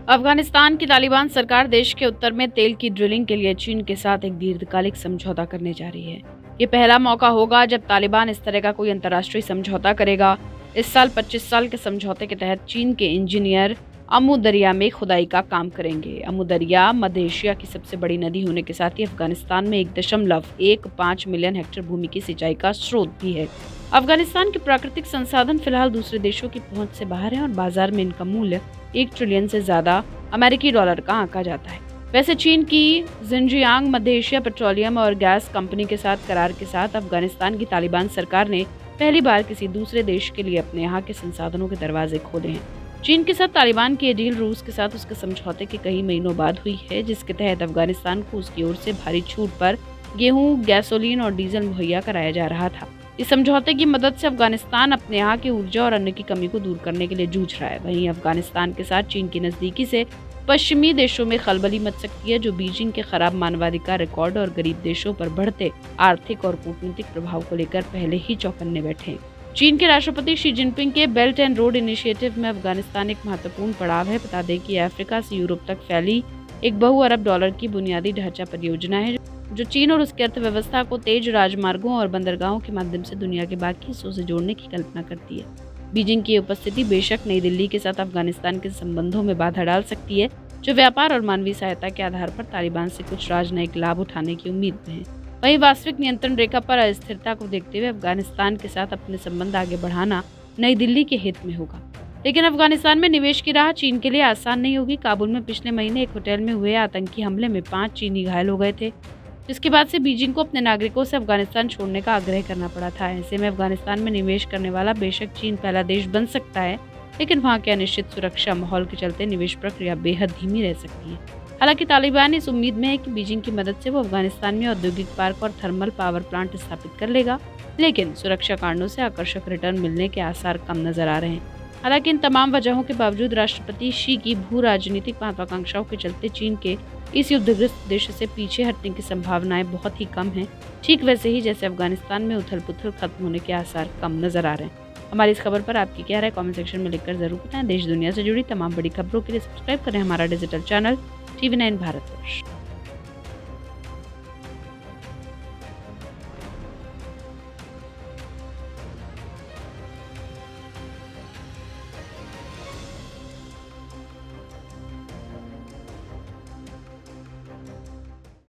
अफगानिस्तान की तालिबान सरकार देश के उत्तर में तेल की ड्रिलिंग के लिए चीन के साथ एक दीर्घकालिक समझौता करने जा रही है। ये पहला मौका होगा जब तालिबान इस तरह का कोई अंतर्राष्ट्रीय समझौता करेगा। इस साल 25 साल के समझौते के तहत चीन के इंजीनियर अमू दरिया में खुदाई का काम करेंगे। अमू दरिया मध्य एशिया की सबसे बड़ी नदी होने के साथ ही अफगानिस्तान में 1.15 मिलियन हेक्टेयर भूमि की सिंचाई का स्रोत भी है। अफगानिस्तान के प्राकृतिक संसाधन फिलहाल दूसरे देशों की पहुंच से बाहर हैं और बाजार में इनका मूल्य 1 ट्रिलियन से ज्यादा अमेरिकी डॉलर का आंका जाता है। वैसे चीन की जिनजियांग मध्य एशिया पेट्रोलियम और गैस कंपनी के साथ करार के साथ अफगानिस्तान की तालिबान सरकार ने पहली बार किसी दूसरे देश के लिए अपने यहाँ के संसाधनों के दरवाजे खोले हैं। चीन के साथ तालिबान की ये डील रूस के साथ उसके समझौते के कई महीनों बाद हुई है, जिसके तहत अफगानिस्तान को उसकी ओर से भारी छूट पर गेहूं, गैसोलीन और डीजल मुहैया कराया जा रहा था। इस समझौते की मदद से अफगानिस्तान अपने यहाँ की ऊर्जा और अन्न की कमी को दूर करने के लिए जूझ रहा है। वहीं अफगानिस्तान के साथ चीन की नजदीकी से पश्चिमी देशों में खलबली मच सकती है, जो बीजिंग के खराब मानवाधिकार रिकॉर्ड और गरीब देशों पर बढ़ते आर्थिक और कूटनीतिक प्रभाव को लेकर पहले ही चौकन्ने बैठे हैं। चीन के राष्ट्रपति शी जिनपिंग के बेल्ट एंड रोड इनिशिएटिव में अफगानिस्तान एक महत्वपूर्ण पड़ाव है। बता दें कि अफ्रीका से यूरोप तक फैली एक बहु अरब डॉलर की बुनियादी ढांचा परियोजना है, जो चीन और उसकी अर्थव्यवस्था को तेज राजमार्गों और बंदरगाहों के माध्यम से दुनिया के बाकी हिस्सों से जोड़ने की कल्पना करती है। बीजिंग की उपस्थिति बेशक नई दिल्ली के साथ अफगानिस्तान के संबंधों में बाधा डाल सकती है, जो व्यापार और मानवीय सहायता के आधार पर तालिबान से कुछ राजनयिक लाभ उठाने की उम्मीद में है। वहीं वास्तविक नियंत्रण रेखा पर अस्थिरता को देखते हुए अफगानिस्तान के साथ अपने संबंध आगे बढ़ाना नई दिल्ली के हित में होगा। लेकिन अफगानिस्तान में निवेश की राह चीन के लिए आसान नहीं होगी। काबुल में पिछले महीने एक होटल में हुए आतंकी हमले में 5 चीनी घायल हो गए थे, जिसके बाद से बीजिंग को अपने नागरिकों से अफगानिस्तान छोड़ने का आग्रह करना पड़ा था। ऐसे में अफगानिस्तान में निवेश करने वाला बेशक चीन पहला देश बन सकता है, लेकिन वहाँ के अनिश्चित सुरक्षा माहौल के चलते निवेश प्रक्रिया बेहद धीमी रह सकती है। हालांकि तालिबान इस उम्मीद में है कि बीजिंग की मदद से वो अफगानिस्तान में औद्योगिक पार्क और थर्मल पावर प्लांट स्थापित कर लेगा, लेकिन सुरक्षा कारणों से आकर्षक रिटर्न मिलने के आसार कम नजर आ रहे हैं। हालांकि इन तमाम वजहों के बावजूद राष्ट्रपति शी की भू राजनीतिक महत्वाकांक्षाओं के चलते चीन के इस युद्धग्रस्त देश से पीछे हटने की संभावनाएं बहुत ही कम हैं, ठीक वैसे ही जैसे अफगानिस्तान में उथल पुथल खत्म होने के आसार कम नजर आ रहे हैं। हमारी इस खबर पर आपकी क्या राय कमेंट सेक्शन में लिखकर जरूर बताएं। देश दुनिया से जुड़ी तमाम बड़ी खबरों के लिए सब्सक्राइब करें हमारा डिजिटल चैनल TV9 भारतवर्ष।